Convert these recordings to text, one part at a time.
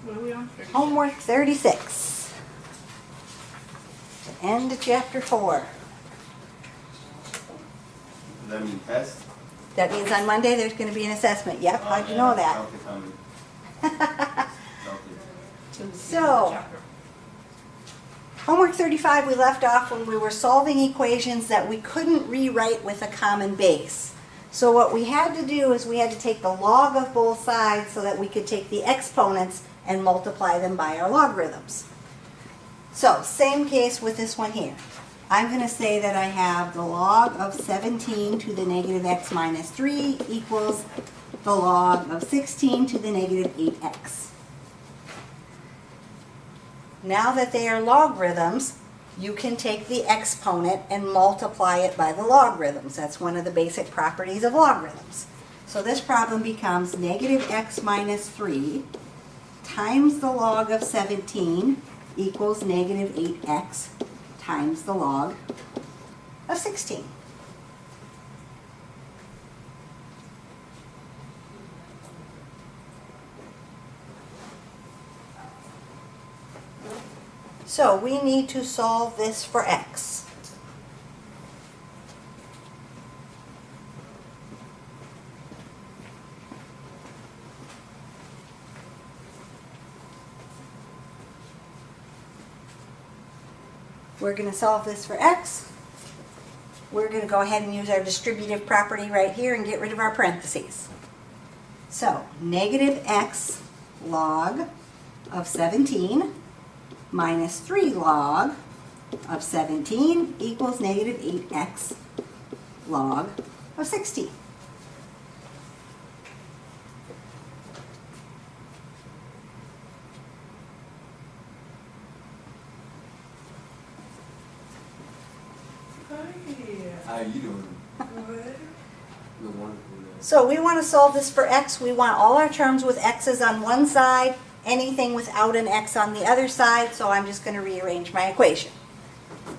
What are we on? 36. Homework 36. End of chapter 4. Does that mean test? That means on Monday there's going to be an assessment. Yep, how'd you know that? Felt it coming. Felt it. So, homework 35 we left off when we were solving equations that we couldn't rewrite with a common base. So what we had to do is we had to take the log of both sides so that we could take the exponents and multiply them by our logarithms. So, same case with this one here. I'm going to say that I have the log of 17 to the negative x minus 3 equals the log of 16 to the negative 8x. Now that they are logarithms, you can take the exponent and multiply it by the logarithms. That's one of the basic properties of logarithms. So this problem becomes negative x minus 3 times the log of 17 equals negative 8x times the log of 16. So we need to solve this for x. We're going to solve this for x. We're going to go ahead and use our distributive property right here and get rid of our parentheses. So, negative x log of 17 minus 3 log of 17 equals negative 8x log of 16. How you doing? Good wonderful. So we want to solve this for x. We want all our terms with x's on one side, anything without an x on the other side, so I'm just going to rearrange my equation.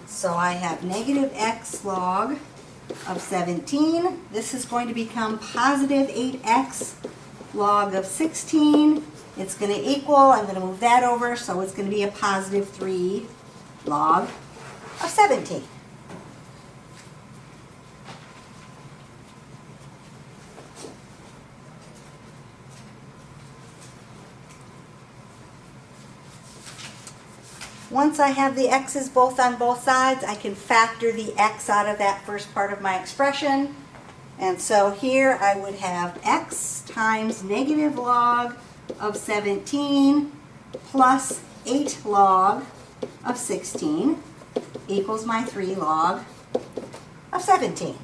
So I have negative x log of 17. This is going to become positive 8x log of 16. It's going to equal, I'm going to move that over, so it's going to be a positive 3 log of 17. Once I have the x's both on both sides, I can factor the x out of that first part of my expression. And so here I would have x times negative log of 17 plus 8 log of 16 equals my 3 log of 17.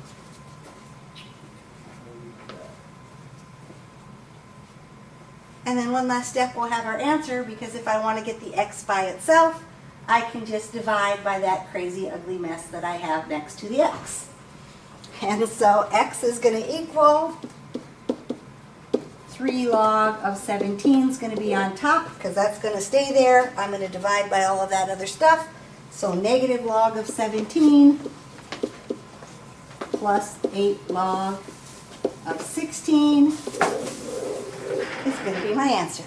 And then one last step, we'll have our answer, because if I want to get the x by itself, I can just divide by that crazy ugly mess that I have next to the x. And so x is going to equal 3 log of 17 is going to be on top, because that's going to stay there. I'm going to divide by all of that other stuff. So negative log of 17 plus 8 log of 16 is going to be my answer.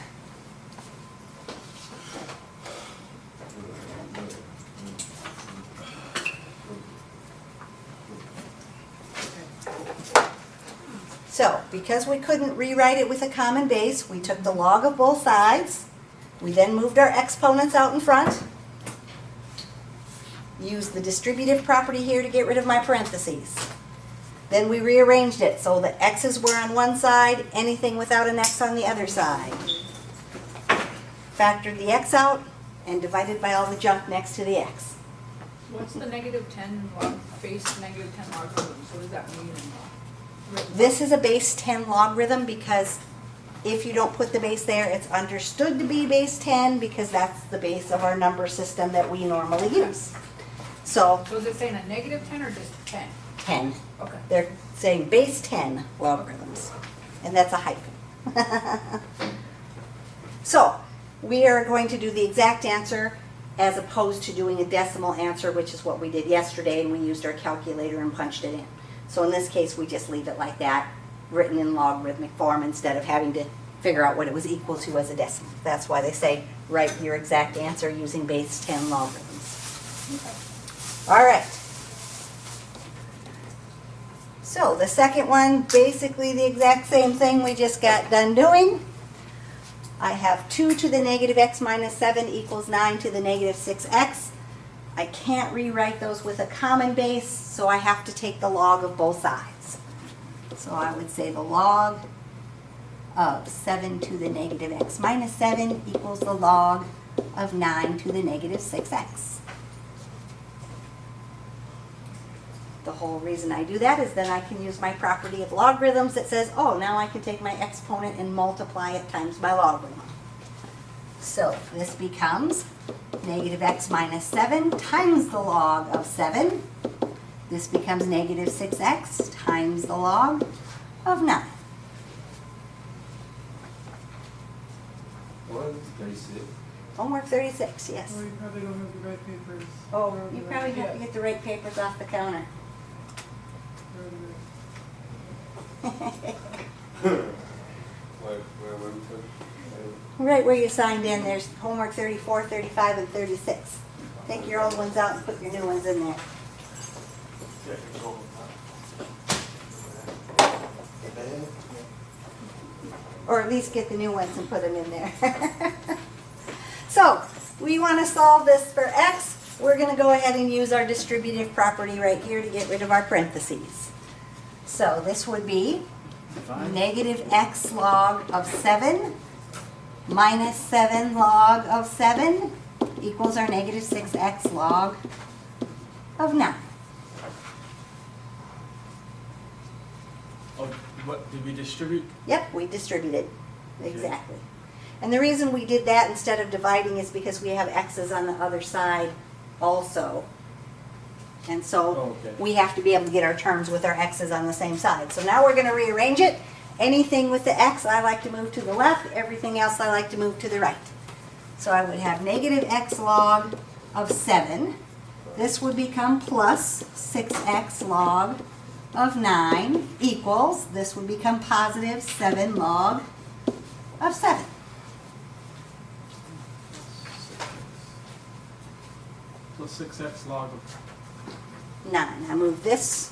So, because we couldn't rewrite it with a common base, we took the log of both sides. We then moved our exponents out in front. Used the distributive property here to get rid of my parentheses. Then we rearranged it so that x's were on one side, anything without an x on the other side. Factored the x out and divided by all the junk next to the x. What's the negative 10 log, base negative 10 logarithms? What does that mean? This is a base 10 logarithm because if you don't put the base there, it's understood to be base 10 because that's the base of our number system that we normally use. So is it saying a negative 10 or just 10? 10. Okay. They're saying base 10 logarithms, and that's a hyphen. So we are going to do the exact answer as opposed to doing a decimal answer, which is what we did yesterday, and we used our calculator and punched it in. So in this case, we just leave it like that, written in logarithmic form instead of having to figure out what it was equal to as a decimal. That's why they say write your exact answer using base 10 logarithms. All right. So the second one, basically the exact same thing we just got done doing. I have 2 to the negative x minus 7 equals 9 to the negative 6x. I can't rewrite those with a common base, so I have to take the log of both sides. So I would say the log of 7 to the negative x minus 7 equals the log of 9 to the negative 6x. The whole reason I do that is then I can use my property of logarithms that says, oh, now I can take my exponent and multiply it times my logarithm. So this becomes negative x minus 7 times the log of 7. This becomes negative 6x times the log of 9. What? 36. Homework 36, yes. Well, you probably don't have the right papers. Oh, you probably have to get the right papers off the counter. Where we put? Right where you signed in, there's homework 34, 35, and 36. Take your old ones out and put your new ones in there. Or at least get the new ones and put them in there. So, we want to solve this for x. We're going to go ahead and use our distributive property right here to get rid of our parentheses. So, this would be negative x log of 7 minus 7 log of 7 equals our negative 6x log of 9. Oh, what, did we distribute? Yep, we distributed. Exactly. And the reason we did that instead of dividing is because we have x's on the other side also. And so we have to be able to get our terms with our x's on the same side. So now we're going to rearrange it. Anything with the x I like to move to the left. Everything else I like to move to the right. So I would have negative x log of 7. This would become plus 6x log of 9 equals, this would become positive 7 log of 7. Plus 6x log of 9. I moved this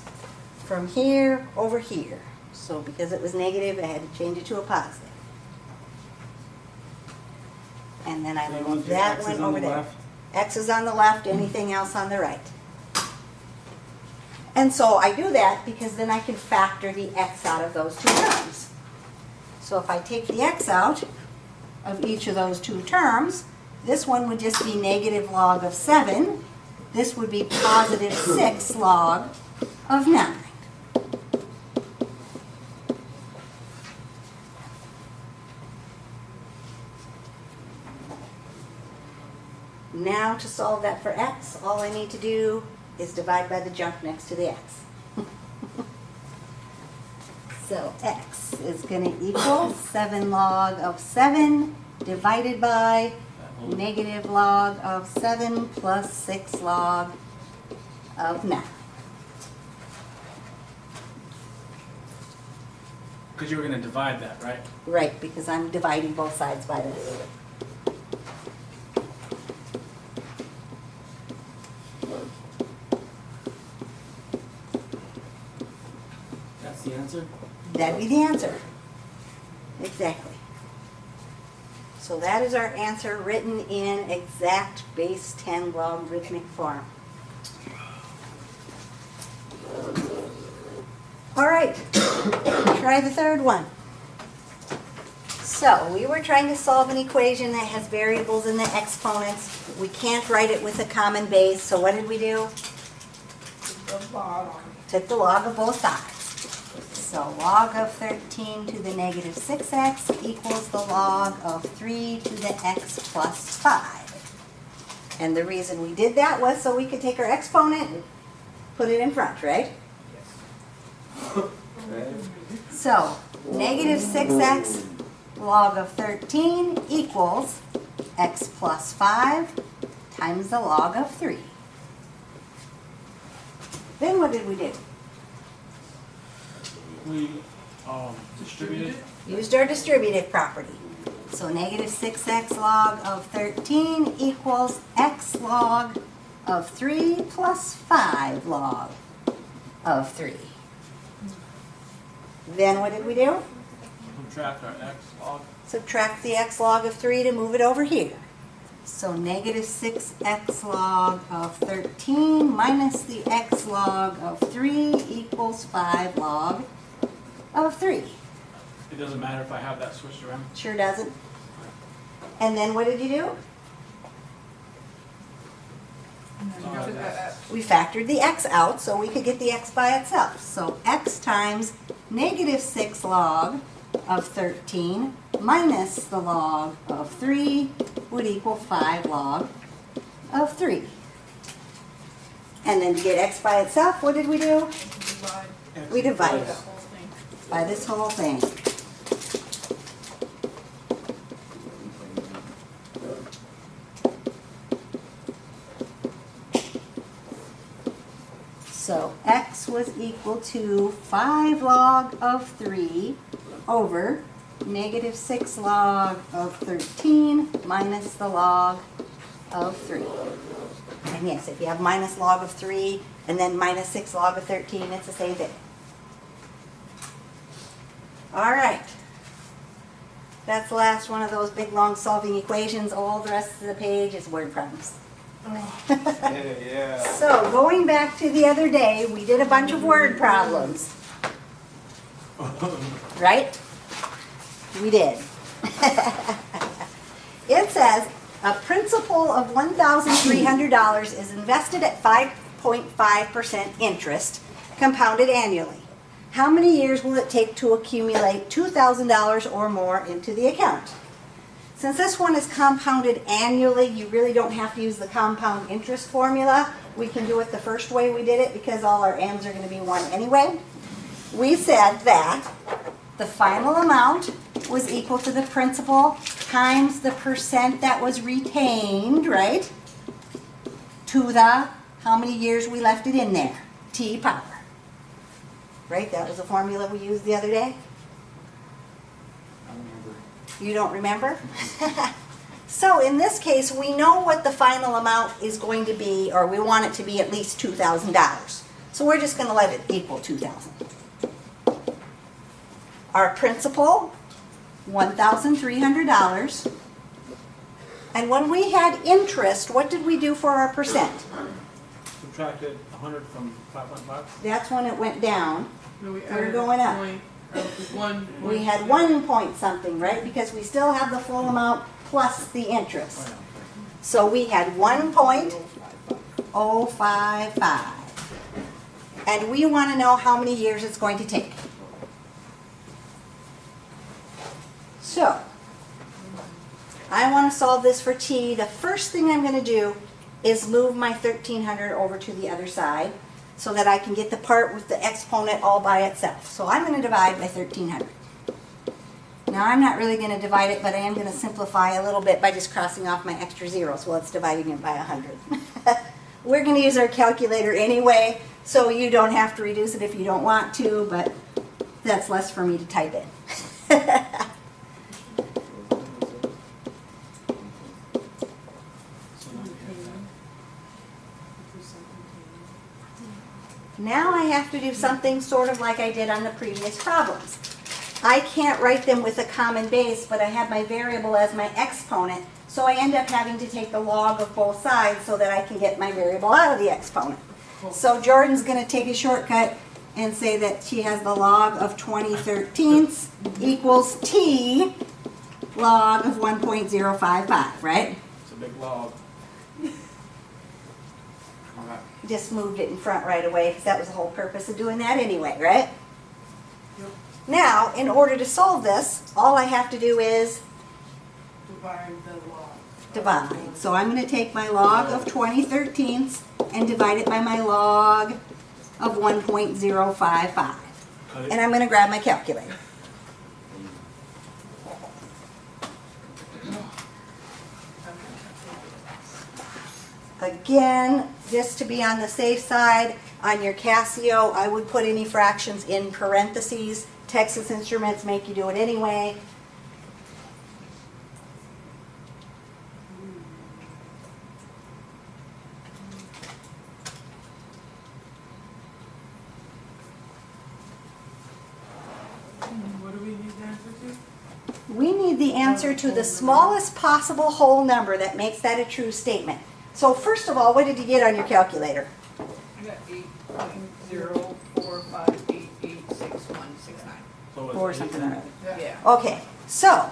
from here over here. So because it was negative, I had to change it to a positive. And then I So you moved want your that X's one on over the there. left? X is on the left, anything else on the right. And so I do that because then I can factor the x out of those two terms. So if I take the x out of each of those two terms, this one would just be negative log of 7. This would be positive 6 log of 9. Now to solve that for x, all I need to do is divide by the jump next to the x. So x is going to equal 7 log of 7 divided by negative log of 7 plus 6 log of 9. Because you were going to divide that, right? Right, because I'm dividing both sides by this. That's the answer? That'd be the answer. Exactly. So that is our answer written in exact base 10 logarithmic form. All right, try the third one. So we were trying to solve an equation that has variables in the exponents. We can't write it with a common base, so what did we do? Took the log of both sides. So log of 13 to the negative 6x equals the log of 3 to the x plus 5. And the reason we did that was so we could take our exponent and put it in front, right? So negative 6x log of 13 equals x plus 5 times the log of 3. Then what did we do? We distributed. Used our distributive property. So negative 6x log of 13 equals x log of 3 plus 5 log of 3. Then what did we do? Subtract our x log. Subtract the x log of 3 to move it over here. So negative 6x log of 13 minus the x log of 3 equals 5 log of 3. It doesn't matter if I have that switched around. Sure doesn't. And then what did you do? And then you took that We factored the x out so we could get the x by itself. So x times negative 6 log of 13 minus the log of 3 would equal 5 log of 3. And then to get x by itself, what did we do? divide We divided the it whole thing. by this whole thing. So x was equal to 5 log of 3 over negative 6 log of 13 minus the log of 3. And yes, if you have minus log of 3 and then minus 6 log of 13, it's the same thing. All right. That's the last one of those big long solving equations. All the rest of the page is word problems. Yeah. So going back to the other day, we did a bunch of word problems. Right? We did. It says a principal of $1,300 is invested at 5.5% interest, compounded annually. How many years will it take to accumulate $2,000 or more into the account? Since this one is compounded annually, you really don't have to use the compound interest formula. We can do it the first way we did it because all our m's are going to be 1 anyway. We said that the final amount was equal to the principal times the percent that was retained, right? To the how many years we left it in there, T power. Right? That was the formula we used the other day. I remember. You don't remember? So in this case, we know what the final amount is going to be, or we want it to be at least $2,000. So we're just going to let it equal $2,000. Our principal, $1,300. And when we had interest, what did we do for our percent? Subtracted 100 from 5.5. That's when it went down. No, we We're added going up. point, one We point. had 1 point something, right? Because we still have the full amount plus the interest. So we had 1.055. And we want to know how many years it's going to take. So, I want to solve this for t. The first thing I'm going to do is move my 1,300 over to the other side so that I can get the part with the exponent all by itself. So I'm going to divide by 1,300. Now I'm not really going to divide it, but I am going to simplify a little bit by just crossing off my extra zeros while it's dividing it by 100. We're going to use our calculator anyway, so you don't have to reduce it if you don't want to, but that's less for me to type in. Now I have to do something sort of like I did on the previous problems. I can't write them with a common base, but I have my variable as my exponent, so I end up having to take the log of both sides so that I can get my variable out of the exponent. So Jordan's going to take a shortcut and say that she has the log of 20/13 equals t log of 1.055, right? It's a big log. Alright. Just moved it in front right away because that was the whole purpose of doing that anyway, right? Yep. Now, in order to solve this, all I have to do is Divide the log. divide. So I'm going to take my log of 20/13 and divide it by my log of 1.055. Cut it. And I'm going to grab my calculator. Again, just to be on the safe side, on your Casio, I would put any fractions in parentheses Texas Instruments make you do it anyway. What do we need the answer to? We need the answer to the smallest possible whole number that makes that a true statement. So first of all, what did you get on your calculator? I got 8.0458886.169. So it's Or eight something and- like that. Yeah. Okay, so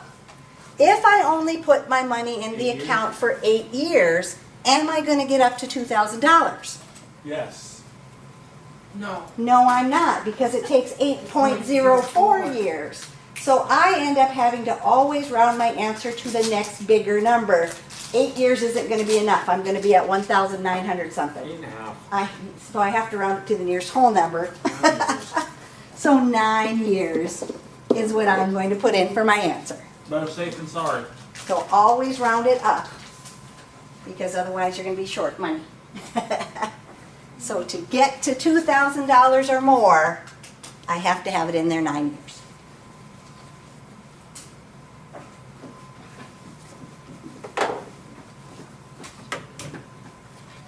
if I only put my money in the 8 years? account for 8 years, am I going to get up to $2,000? Yes. No. No, I'm not, because it takes 8.04 years. So I end up having to always round my answer to the next bigger number. 8 years isn't going to be enough. I'm going to be at 1,900 something. 8.5. So I have to round it to the nearest whole number. 9 years. So 9 years is what I'm going to put in for my answer. Better safe than sorry. So always round it up, because otherwise you're going to be short money. So to get to $2,000 or more, I have to have it in there 9 years.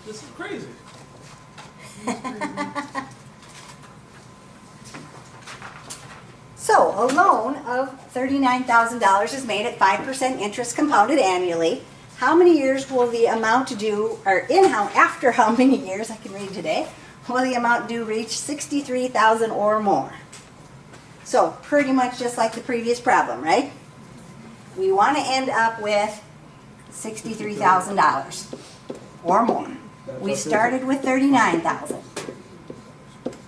This is crazy. So a loan of $39,000 is made at 5% interest compounded annually. How many years will the amount due, or after how many years, I can read today, will the amount due reach $63,000 or more? So pretty much just like the previous problem, right? We want to end up with $63,000 or more. We started with $39,000.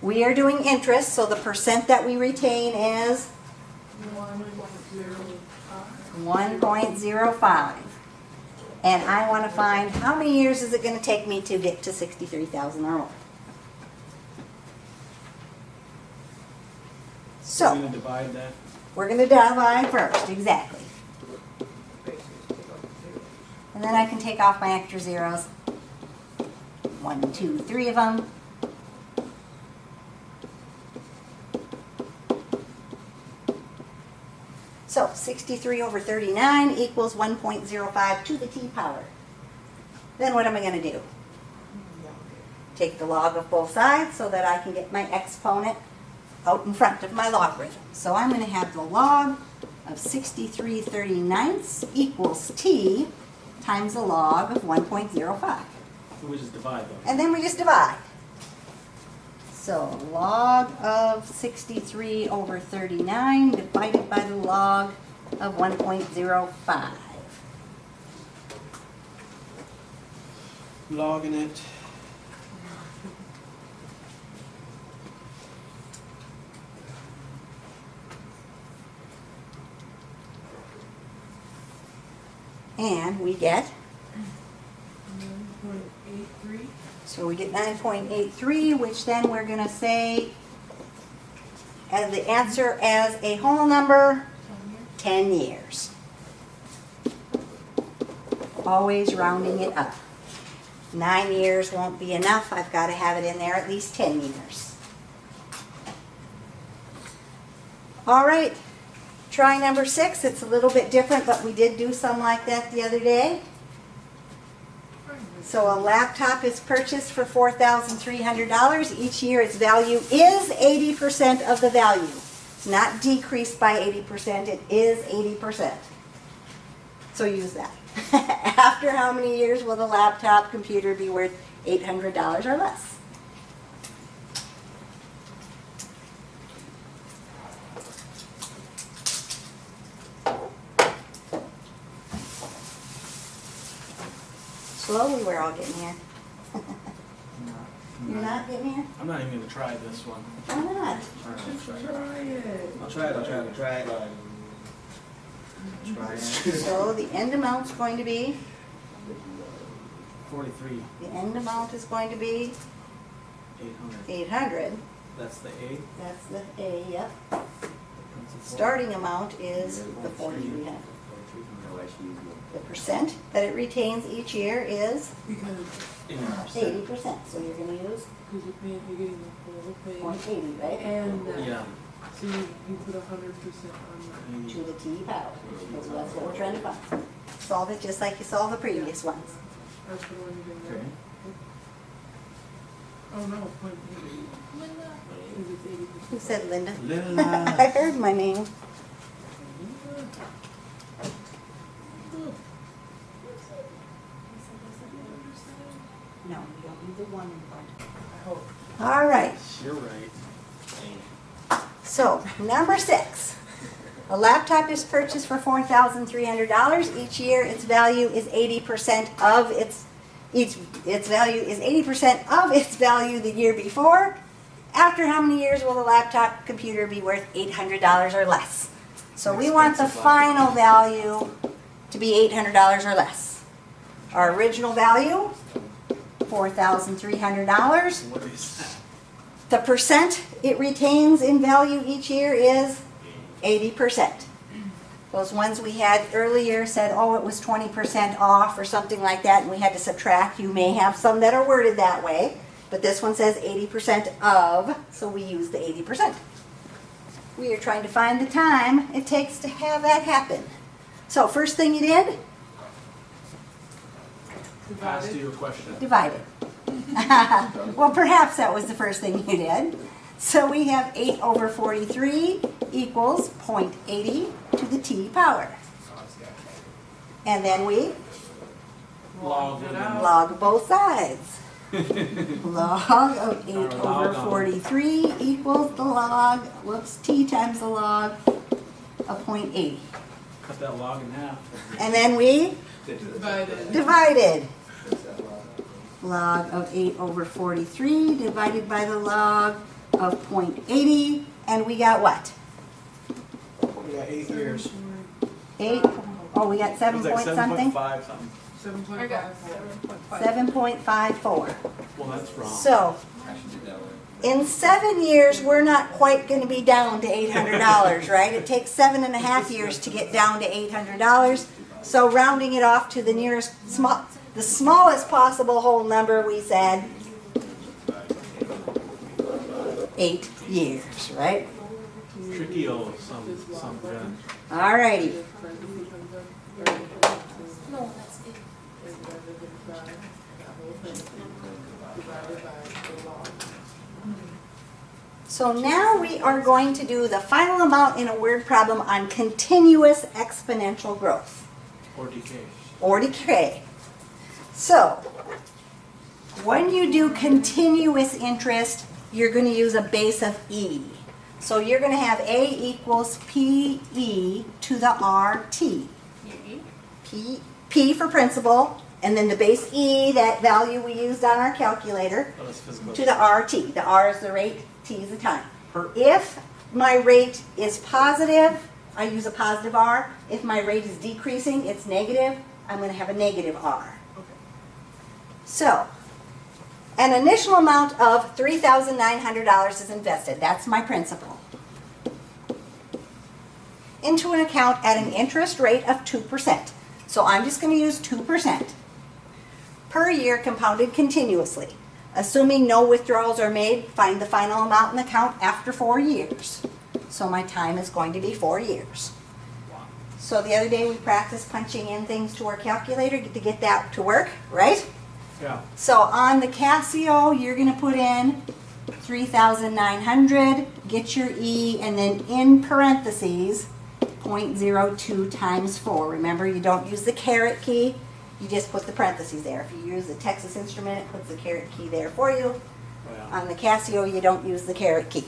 We are doing interest, so the percent that we retain is 1.05. And I want to find how many years is it going to take me to get to $63,000 or more. We're So gonna divide that. we're going to divide first, exactly. And then I can take off my extra zeros. 1, 2, 3 of them. So 63 over 39 equals 1.05 to the t power. Then what am I going to do? Take the log of both sides so that I can get my exponent out in front of my logarithm. So I'm going to have the log of 63/39 equals t times the log of 1.05. We just divide them. And then we just divide. So log of 63 over 39 divided by the log of 1.05. Logging it. And we get, 9.83. so we get 9.83, which then we're going to say as the answer as a whole number, 10 years. Always rounding it up. 9 years won't be enough. I've got to have it in there at least 10 years. All right. Try number 6. It's a little bit different, but we did do some like that the other day. So a laptop is purchased for $4,300. Each year its value is 80% of the value. It's not decreased by 80%, it is 80%. So use that. After how many years will the laptop computer be worth $800 or less? Slowly we're all getting here. You're not getting here? I'm not even gonna try this one. Why not? Try it. I'll try it. Try it. So the end amount's going to be, 43, the end amount is going to be 800. 800. That's the A. That's the A, yep. Principal. Starting amount is the 4,300. The percent that it retains each year is Because 80%. So you're going to use you're getting the full pay. 0.80, right? And Yeah. So you put 100% on to the T power. That's what we're trying to find. Solve it just like you solved the previous ones. that's the one you did Okay. there. Oh no, 0.8. Because it's 80%. Who said Linda? Linda. I heard my name. No, you don't need the one in front. I hope. All right. You're right. So, number 6. A laptop is purchased for $4,300. Each year, its value is 80% of its value is 80% of its value the year before. After how many years will the laptop computer be worth $800 or less? So we want the Expensive final value to be $800 or less. Our original value, $4,300. What is that? The percent it retains in value each year is 80%. Those ones we had earlier said, oh, it was 20% off or something like that, and we had to subtract. You may have some that are worded that way, but this one says 80% of, so we use the 80%. We are trying to find the time it takes to have that happen. So first thing you did, Asked you a question. divide it. Well, perhaps that was the first thing you did. So we have 8 over 43 equals 0.80 to the T power. And then we Log it out. log both sides. Log of 8 Or over log on. 43 equals the log, whoops, T times the log of 0.80. Cut that log in half. And then we Divided. divided. Log of 8 over 43 divided by the log of 0.80, and we got what? We got 8 years. 8, oh, we got 7 It was like point something? 7.5 something. I got 7.54. 7.5. 7.54. Well, that's wrong. So, in 7 years, we're not quite going to be down to $800, right? It takes 7.5 years to get down to $800. So rounding it off to the nearest, the smallest possible whole number, we said 8 years, right? Tricky old some gun. Alrighty. No, that's it. So now we are going to do the final amount in a word problem on continuous exponential growth, Or decay. or decay. So, when you do continuous interest, you're going to use a base of E. So you're going to have A equals PE to the RT. P for principal, and then the base E, that value we used on our calculator, Oh, that's physical. to the RT. The R is the rate, T is the time. Per- If my rate is positive, I use a positive R. If my rate is decreasing, it's negative, I'm going to have a negative R. Okay. So, an initial amount of $3,900 is invested. That's my principal. Into an account at an interest rate of 2%. So I'm just going to use 2% per year compounded continuously. Assuming no withdrawals are made, find the final amount in the account after 4 years. So my time is going to be 4 years. So the other day we practiced punching in things to our calculator to get that to work, right? Yeah. So on the Casio, you're going to put in 3,900, get your E, and then in parentheses, 0.02 times 4. Remember, you don't use the caret key, you just put the parentheses there. If you use the Texas Instrument, it puts the caret key there for you. Oh, yeah. On the Casio, you don't use the caret key.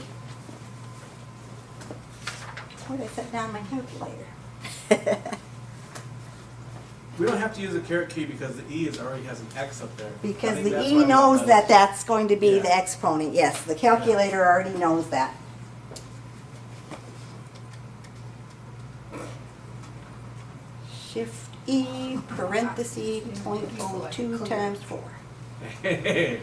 Where did I set down my calculator? We don't have to use a caret key because the E already has an X up there. I Because think the that's E why we knows don't that that's going to be Yeah. the exponent. Yes, the calculator already knows that. Shift E, parentheses, 0.02 times 4. Hey.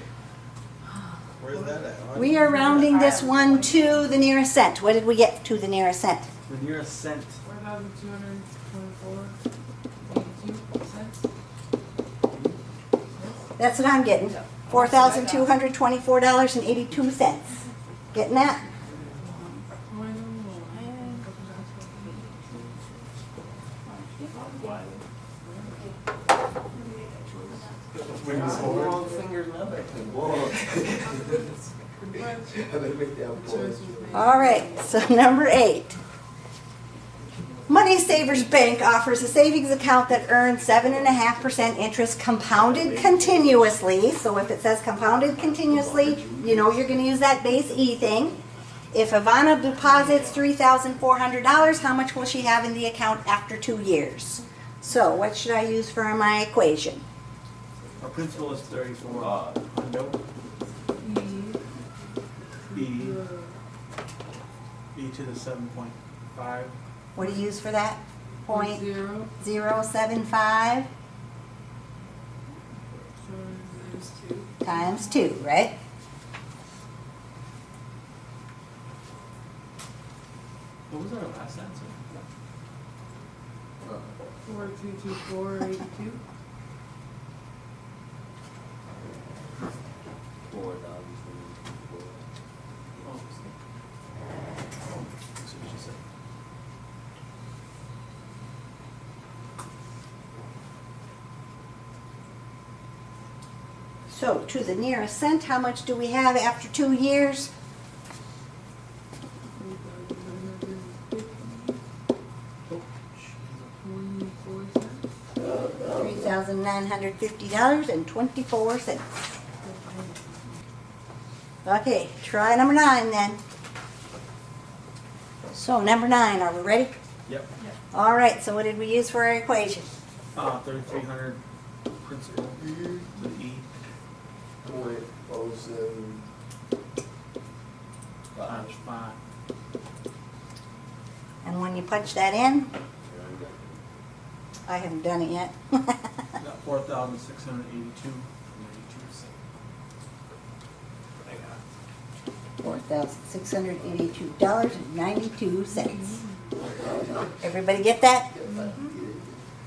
Where's that at? We are rounding this one to the nearest cent. What did we get to the nearest cent? The nearest cent. 4,224.82 cents. That's what I'm getting. $4,224.82. Getting that? Why don't Bring this forward. Long fingers now that can walk. Pretty much. I better make that The voice. choice was made. All right, so number 8. Money Savers Bank offers a savings account that earns 7.5% interest compounded continuously. So if it says compounded continuously, you know you're going to use that base E thing. If Ivana deposits $3,400, how much will she have in the account after 2 years? So what should I use for my equation? Our principal is 34. Nope. E to the 7.5. What do you use for that? Point 0. 0.075 So there's 2. times 2, right? What was our last answer? 4224 82. 4,000. Oh, that's what she said. So to the nearest cent, how much do we have after 2 years? 3,950.24. Okay, try number 9 then. So number 9, are we ready? Yep. All right, so what did we use for our equation? 3,300 principal to the E. 0.07. Times 5. And when you punch that in, I haven't done it yet. Got 4,682. $4,682.92. Everybody get that?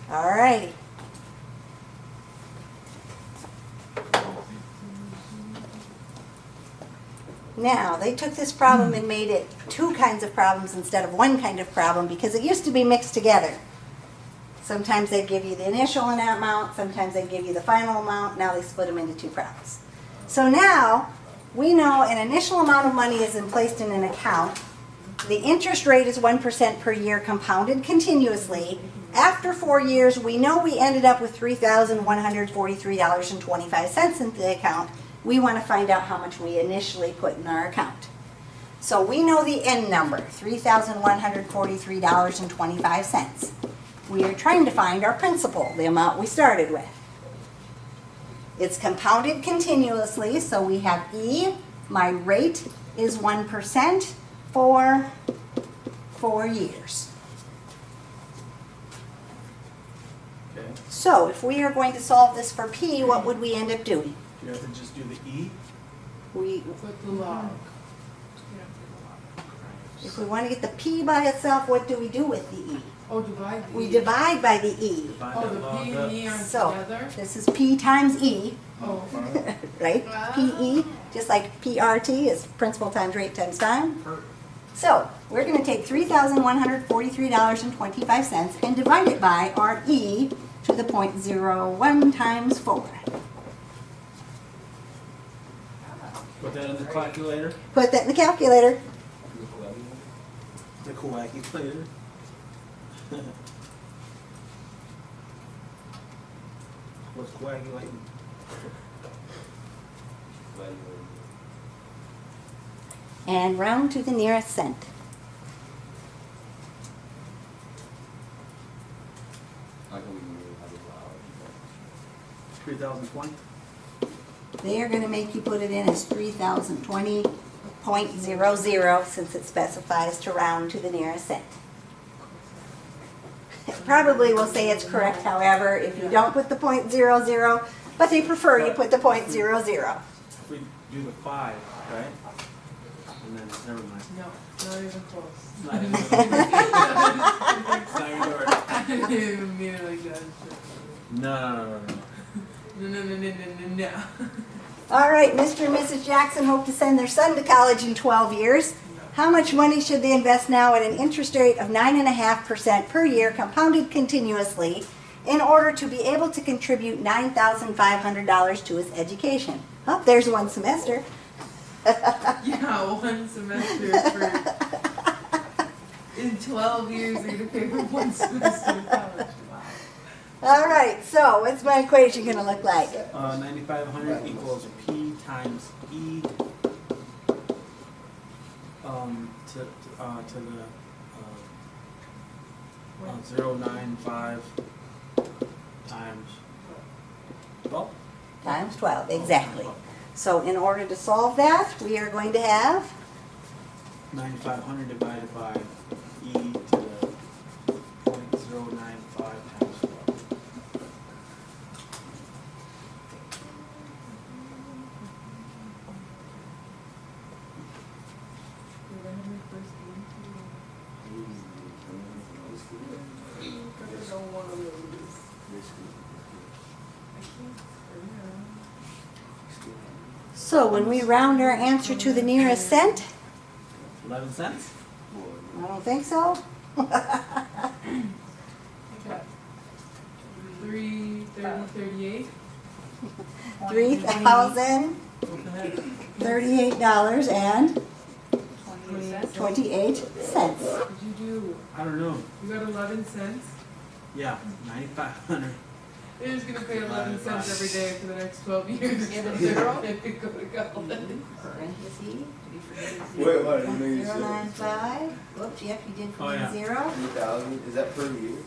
All right. Now, they took this problem and made it 2 kinds of problems instead of 1 kind of problem because it used to be mixed together. Sometimes they'd give you the initial amount, sometimes they'd give you the final amount. Now they split them into 2 problems. So now, we know an initial amount of money is placed in an account. The interest rate is 1% per year compounded continuously. After 4 years, we know we ended up with $3,143.25 in the account. We want to find out how much we initially put in our account. So we know the end number, $3,143.25. We are trying to find our principal, the amount we started with. It's compounded continuously, so we have E. My rate is 1% for 4 years. Okay. So if we are going to solve this for P, what would we end up doing? You have to just do the E. Put the log. If we want to get the P by itself, what do we do with the E? Oh, divide the We E. divide by the E. Divide Oh, that the log P up. and E are So together? this is P times E, Oh. right? PE, just like PRT is principal times rate times time. Per- So we're going to take $3,143.25 and divide it by our E to the 0.01 times 4. Put that in the calculator. Put that in the calculator. The coagulator. What's coagulating? And round to the nearest cent. How can we have it loud? 3,020. They are going to make you put it in as 3,020.00 since it specifies to round to the nearest cent. It probably will say it's correct, however, if you don't put the 0.00, but they prefer you put the 0.00. If we do the 5, right? And then, never mind. No, not even close. Not even it's not even right. I didn't even mean it like that. No. No. All right, Mr. and Mrs. Jackson hope to send their son to college in 12 years. How much money should they invest now at an interest rate of 9.5% per year, compounded continuously, in order to be able to contribute $9,500 to his education. Oh, there's one semester. Yeah, one semester for, in 12 years, you're gonna pay for one semester of college. Wow. All right, so what's my equation gonna look like? 9,500 equals P times E to the 0.95 times 12. Times 12, exactly. So in order to solve that, we are going to have 9,500 divided by E to the 0.095 times 12. So when we round our answer to the nearest cent, 11 cents? I don't think so. 3:38. $3,038 and 28 cents. 28 cents. What'd you do? I don't know. You got 11 cents? Yeah, 9,500. You're just gonna pay 11 cents every day for the next 12 years. And a zero? If you go to college. Parentheses. Wait, what? You mean 0.095. Whoops, yep, you did Oh, put in yeah. 0. 3,000? Is that per year?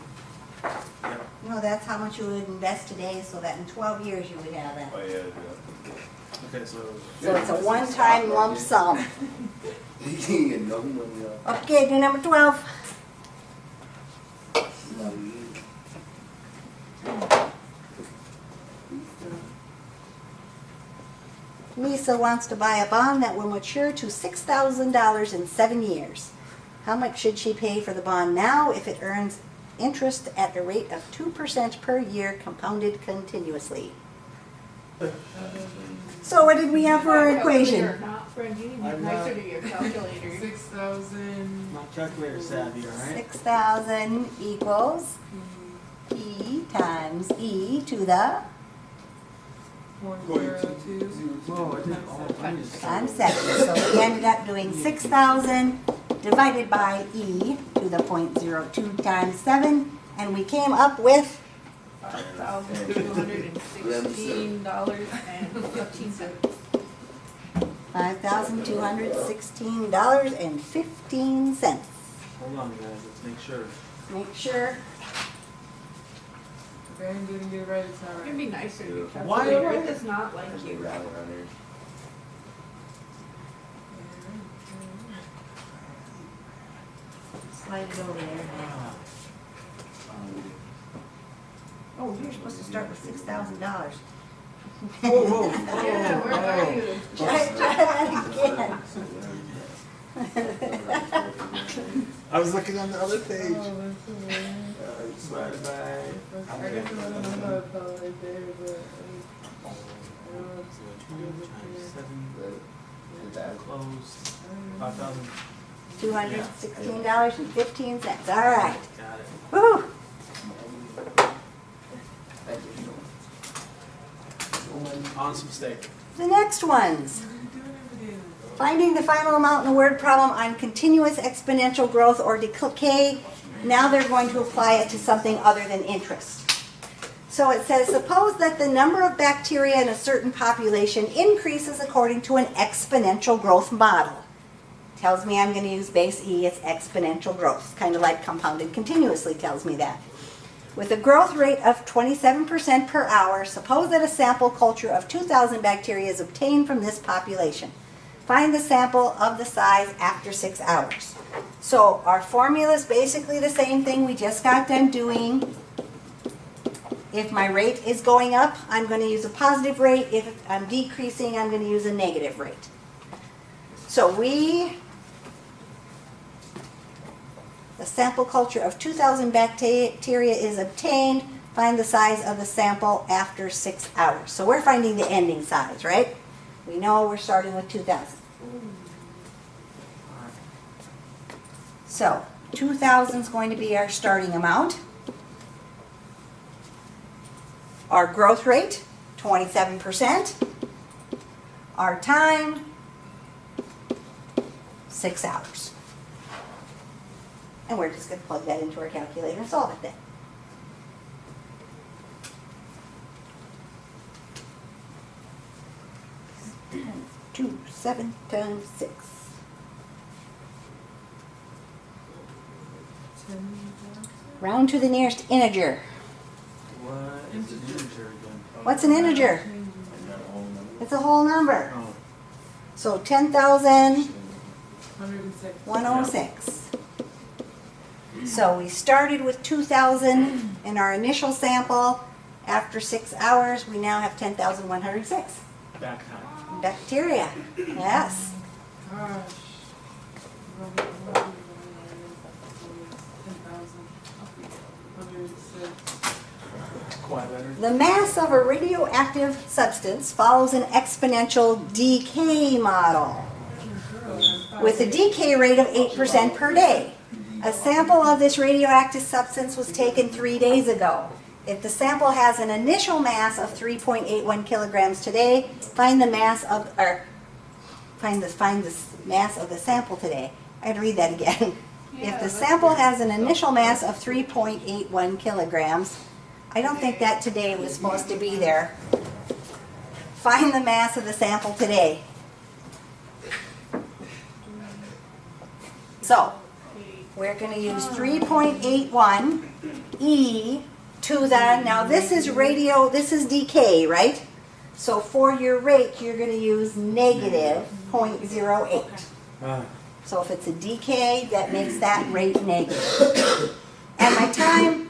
No, that's how much you would invest today, so that in 12 years you would have that. Oh, yeah, Okay, so So it's a one-time lump sum. yeah. You can get no money off. Okay, do number 12. Lisa wants to buy a bond that will mature to $6,000 in 7 years. How much should she pay for the bond now if it earns interest at a rate of 2% per year compounded continuously? So what did we have for our equation? Not friend, you need to I'm be nicer not- to your calculator. 6,000. not calculator savvy, all right? 6,000 equals P times E to the 0.02. Whoa, I did all times 7. So we ended up doing 6,000 divided by E to the 0.02 times 7, and we came up with $5,216.15. $5,216.15. Hold on, guys, let's make sure. Make sure. If Aaron didn't get it right, it's not You right. can be nicer to your Why calculator. am I- It does not like you. Rally runners. Slide it over there. Oh, you're supposed to start with $6,000. Whoa, whoa, Yeah, where are you? Try that again. I was looking on the other page. Oh, that's so weird. Divided by. I guess I don't know how it felt right there, but I don't know if it's good up here. Closed. 5,000. $216.15. All right. Got it. Woo. On some steak. The next ones. What are you doing every day? Finding the final amount in the word problem on continuous exponential growth or decay. Now they're going to apply it to something other than interest. So it says, suppose that the number of bacteria in a certain population increases according to an exponential growth model. Tells me I'm going to use base E, it's exponential growth. Kind of like compounded continuously tells me that. With a growth rate of 27% per hour, suppose that a sample culture of 2,000 bacteria is obtained from this population. Find the sample of the size after 6 hours. So our formula is basically the same thing we just got done doing. If my rate is going up, I'm going to use a positive rate. If I'm decreasing, I'm going to use a negative rate. So the sample culture of 2,000 bacteria is obtained. Find the size of the sample after 6 hours. So we're finding the ending size, right? We know we're starting with 2,000. So 2,000 is going to be our starting amount. Our growth rate, 27%. Our time, 6 hours. And we're just going to plug that into our calculator and solve it then. 2, 7 times 6. 10,000? Round to the nearest integer. What is an integer again? What's an integer? Is that a whole number? It's a whole number. Oh, So 10,106. 106. So we started with 2,000 in our initial sample. After 6 hours, we now have 10,106 back time. bacteria. Yes. Gosh. 10,106. Quite better. The mass of a radioactive substance follows an exponential decay model with a decay rate of 8% per day. A sample of this radioactive substance was taken 3 days ago. If the sample has an initial mass of 3.81 kilograms today, find the mass of mass of the sample today. I had to read that again. If the sample has an initial mass of 3.81 kilograms, I don't think that today was supposed to be there. Find the mass of the sample today. So, we're going to use 3.81 E to the, now this is decay, right? So for your rate, you're going to use negative 0.08. So if it's a decay, that makes that rate negative. And my time,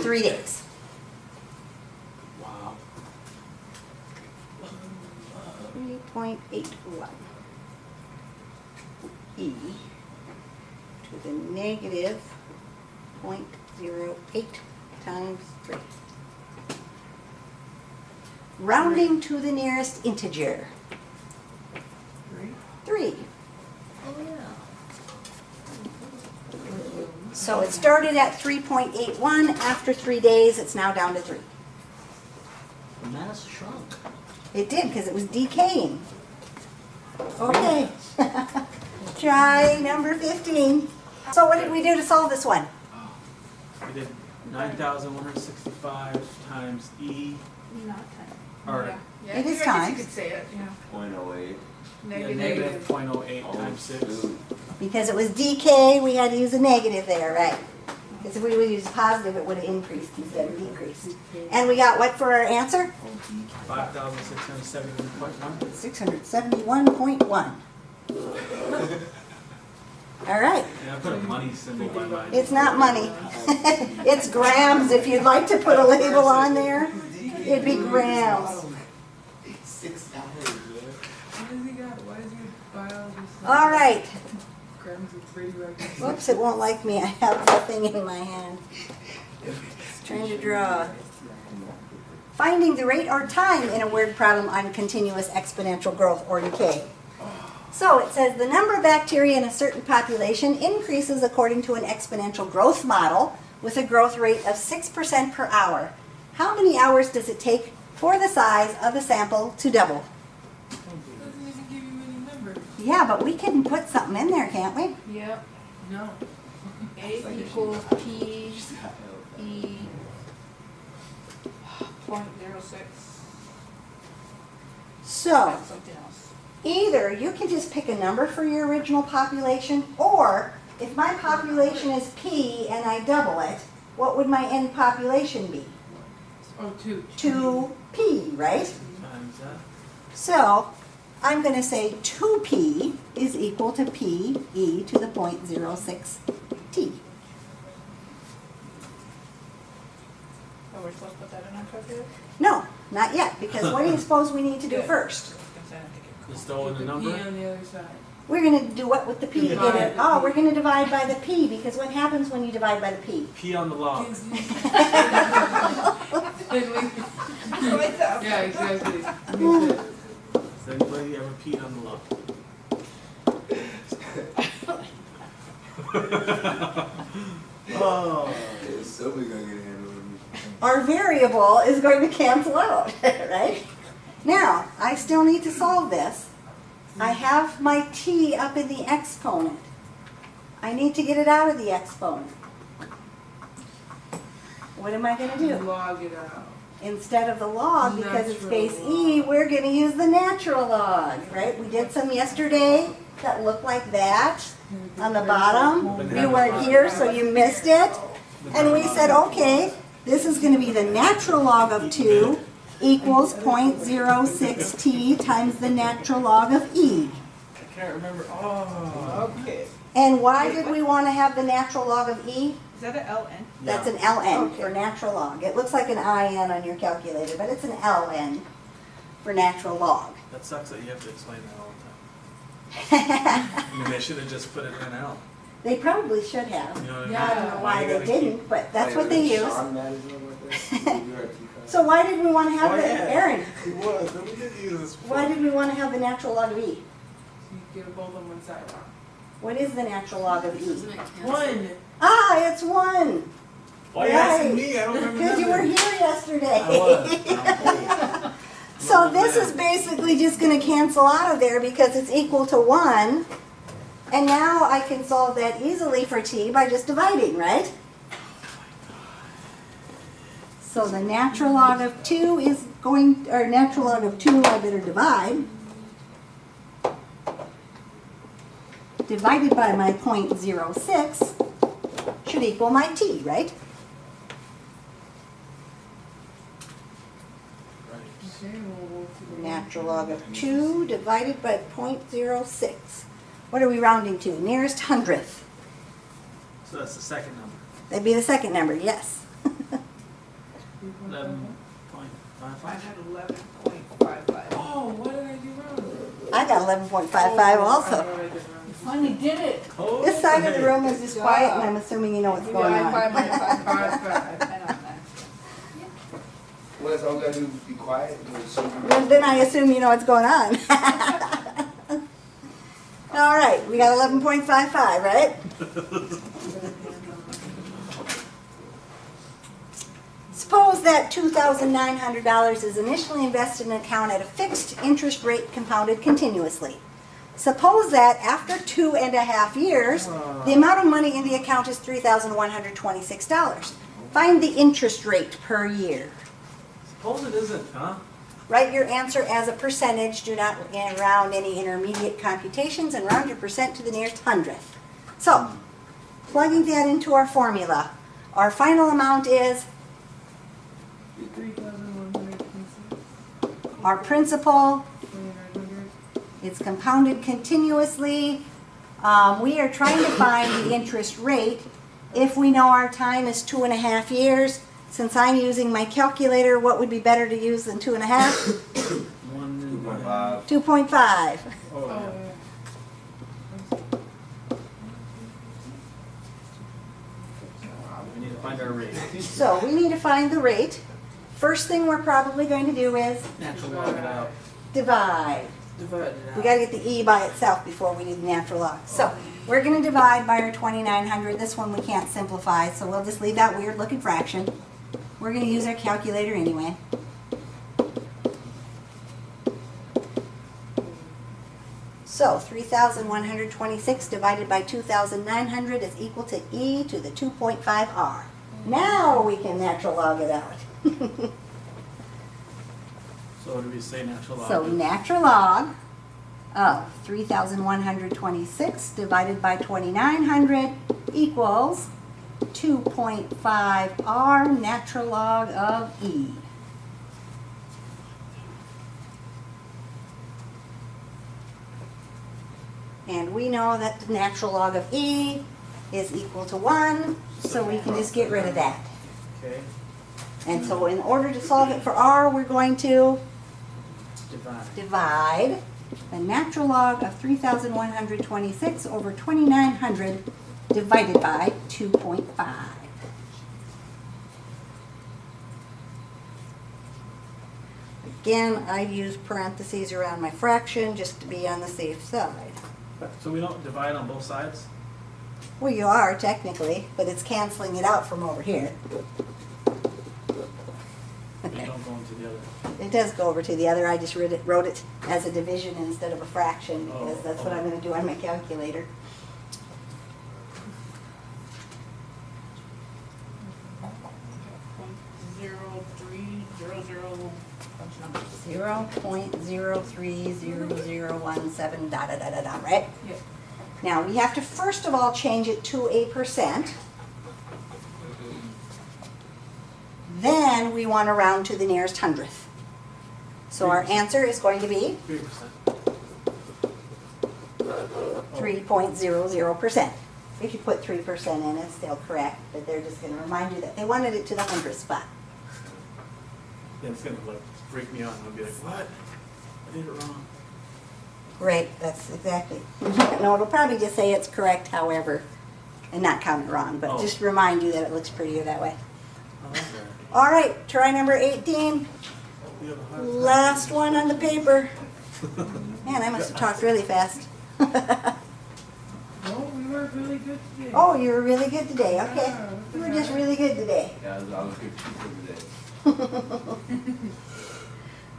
3 days. Wow. 3.81 E to the negative 0.08 times 3. Rounding to the nearest integer. 3. So it started at 3.81. After 3 days, it's now down to 3. The mass shrunk. It did, because it was decaying. Okay. Try number 15. So what did we do to solve this one? We did 9,165 times E. Not time. Or Yeah. It is I guess times. you could say it, yeah. 0.08. negative 0.08 times 6. Dude. Because it was decay, we had to use a negative there, right? Because if we would use a positive, it would have increased instead of decreased. And we got what for our answer? 5,671.1. 671.1. All right. And I put a money symbol by mine. It's not money. It's grams. If you'd like to put a label on there, it'd be grams. 6 hours, Why does he buy all this? All right. Grams of radioactive. Whoops, it won't like me. I have the thing in my hand. It's trying to draw. Finding the rate or time in a word problem on continuous exponential growth or decay. So it says the number of bacteria in a certain population increases according to an exponential growth model with a growth rate of 6% per hour. How many hours does it take for the size of the sample to double? It doesn't even give you any numbers. Yeah, but we can put something in there, can't we? Yep. No. A equals P E 0.06. So, That's something else. either you can just pick a number for your original population, or if my population is P and I double it, what would my end population be? Oh, 2. 2P, right? Times that. So, I'm going to say 2P is equal to P e to the 0.06 T. Oh, we're supposed to put that in our calculator? No, not yet, because what do you suppose we need to do Good. first? Just throw in the P number. on the other side. We're going to do what with the P to get Divide it? the Oh, P. we're going to divide by the P, because what happens when you divide by the P? P on the log. Yeah, exactly. Has anybody ever peed on the log? Oh. Somebody's gonna get a handle on me. our variable is going to cancel out, right? Now, I still need to solve this. I have my t up in the exponent. I need to get it out of the exponent. What am I going to do? Log it out. Instead of the log, because it's Natural base e, we're going to use the natural log, right? We did some yesterday that looked like that on the bottom. You weren't here, so you missed it. And we said, okay, this is going to be the natural log of 2 equals 0.06t times the natural log of e. I can't remember. Oh. Okay. And why did we want to have the natural log of e? Is that an LN? That's an ln Okay. for natural log. It looks like an in on your calculator, but it's an ln for natural log. That sucks that you have to explain that all the time. I mean, they should have just put it in L. They probably should have. You know what I mean? Yeah, I don't know why you they gotta keep- didn't, but that's what they use. Sean managed it like that? You were at TCAS. So why did we want to have Oh, the, yeah. Aaron, It was. We did use this before. why did we want to have the natural log of e? So you get both on one side. What is the natural log of e? Doesn't it cancel? 1. Ah, it's 1. Why are you asking Right. me? I don't remember. Because you were nothing. here yesterday. I was. So this is basically just going to cancel out of there because it's equal to 1. And now I can solve that easily for t by just dividing, right? So the natural log of 2 is going, or natural log of 2, I better divide. Divided by my 0.06 should equal my t, right? Right. Okay, we'll go to the Natural log of 2 divided by 0.06. What are we rounding to? Nearest hundredth. So that's the second number. That'd be the second number, yes. 11.55. I had 11.55. Oh, what did I do wrong? I got 11.55 I also. know what I did wrong. Finally did it. Oh, This side of the hey. room is just quiet and I'm assuming you know what's going Yeah, I on. find mine 5. 5. I know that. Well, that's all we gotta do is be quiet. And so Then I assume you know what's going on. All right, we got 11.55, right? Suppose that $2,900 is initially invested in an account at a fixed interest rate compounded continuously. Suppose that after 2.5 years, the amount of money in the account is $3,126. Find the interest rate per year. Suppose it isn't, huh? Write your answer as a percentage. Do not round any intermediate computations and round your percent to the nearest hundredth. So, plugging that into our formula, our final amount is 3,126. our principal. 2,900. It's compounded continuously. We are trying to find the interest rate. If we know our time is 2.5 years, since I'm using my calculator, what would be better to use than 2.5? 1.5. 2.5. Oh, Oh, yeah. yeah. We need to find our rate. So we need to find the rate. First thing we're probably going to do is Natural log it out. divide. Divide it We out. got to get the e by itself before we do the natural log. So we're going to divide by our 2,900. This one we can't simplify, so we'll just leave that weird looking fraction. We're going to use our calculator anyway. So 3,126 divided by 2,900 is equal to e to the 2.5r. Now we can natural log it out. So what do we say natural log? So is? natural log of 3,126 divided by 2,900 equals 2.5r natural log of e. And we know that the natural log of e is equal to 1, so we can just get rid of that. Okay. And so in order to solve it for r, we're going to Divide. divide the natural log of 3,126 over 2,900 divided by 2.5. Again, I use parentheses around my fraction just to be on the safe side. So we don't divide on both sides? Well, you are technically, but it's canceling it out from over here. one to the other. It does go over to the other, I just wrote it as a division instead of a fraction, because Oh, that's what I'm gonna do on my calculator. Zero, three, zero, zero, bunch of numbers. 0.030017 da da da da da, right? Yep. Now, we have to first of all change it to a percent. Then we want to round to the nearest hundredth. So our 3%. answer is going to be 3%. 3.00%. If you put 3% in, it's still correct, but they're just going to remind you that they wanted it to the hundredth spot. Yeah, it's gonna like freak me out and I'll be like, what? I did it wrong. Right, that's exactly. No, it'll probably just say it's correct, however, and not count it wrong, but Oh. just remind you that it looks prettier that way. Oh, okay. All right, try number 18. You have a hard time. Last one on the paper. Man, I must have talked really fast. No, we were really good today. Oh, you were really good today. Okay. Yeah, You were just really good today. Yeah, I was good for today.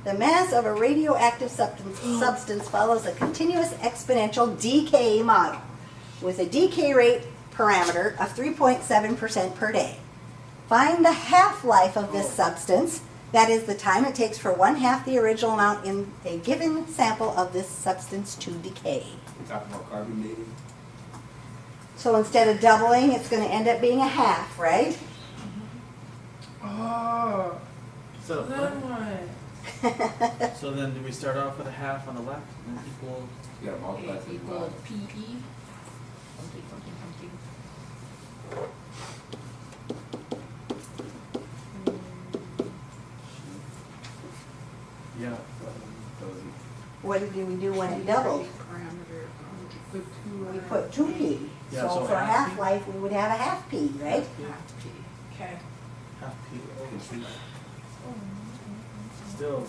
The mass of a radioactive substance follows a continuous exponential decay model with a decay rate parameter of 3.7% per day. Find the half-life of this substance, that is the time it takes for 1/2 the original amount in a given sample of this substance to decay. We're talking about carbon dating. So instead of doubling, it's going to end up being a half, right? Oh, So, then what? so then do we start off with a half on the left and then equal? You gotta multiply A to the equal bottom. PE. Something, something, something. Yeah. What did we do when it doubled? Parameter, The two. We put 2p. Yeah, So so for half p? half-life, we would have a half p, right? half P. Okay. Half P. Still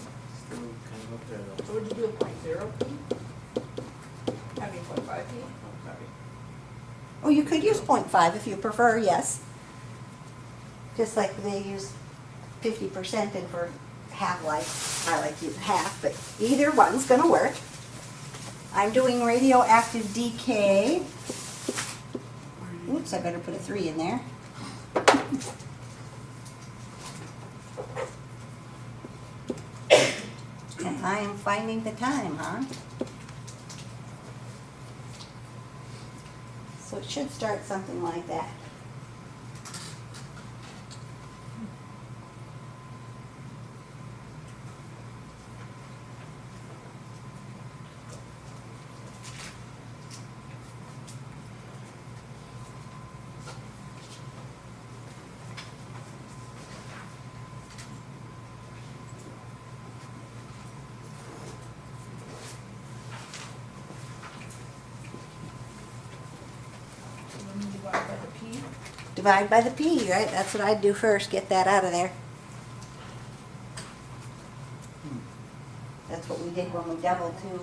kind of up there though. So would you do a 0.0 P? I mean 0.5 P? Oh, you could use 0.5 if you prefer, yes. Just like they use 50% and for half-life, I like to use half, but either one's gonna work. I'm doing radioactive decay. Oops, I better put a 3 in there. And I am finding the time, huh? So it should start something like that. So then you divide by the P. Divide by the P, right? That's what I'd do first, get that out of there. That's what we did when we doubled too.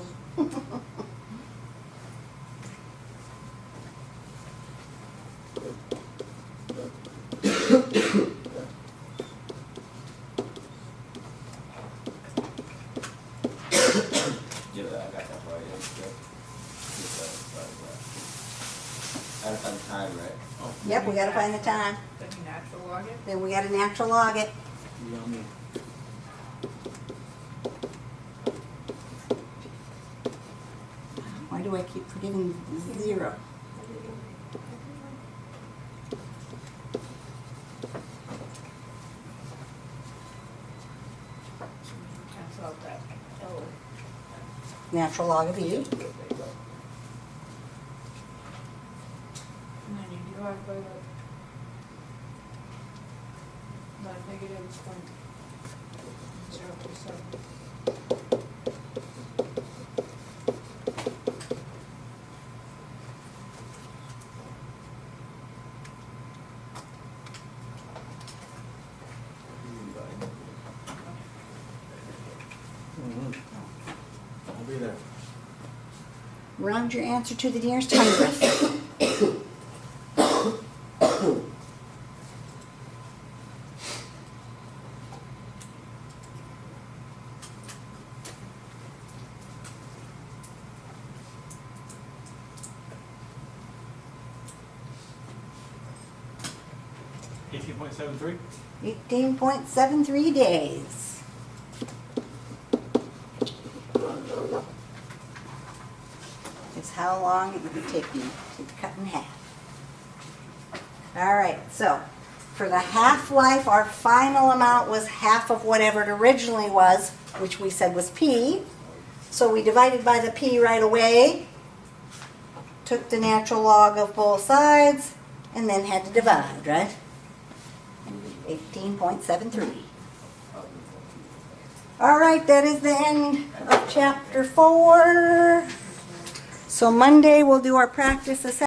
Yeah, I got that part, yeah. I gotta find the time, right? Oh, Yep, we gotta find the time. Then you natural log it. Then we gotta natural log it. yummy. Why do I keep forgetting 0? Cancel out that L. Natural log of E. There you go. And then you divide by the negative 0.027. I'll be there. Round your answer to the nearest hundredth. 18.73? 18.73 days. Is how long it would take me to cut in half. All right, so for the half-life, our final amount was half of whatever it originally was, which we said was P. So we divided by the P right away, took the natural log of both sides, and then had to divide, right? 18.73. All right, that is the end of chapter 4. So Monday we'll do our practice assessment.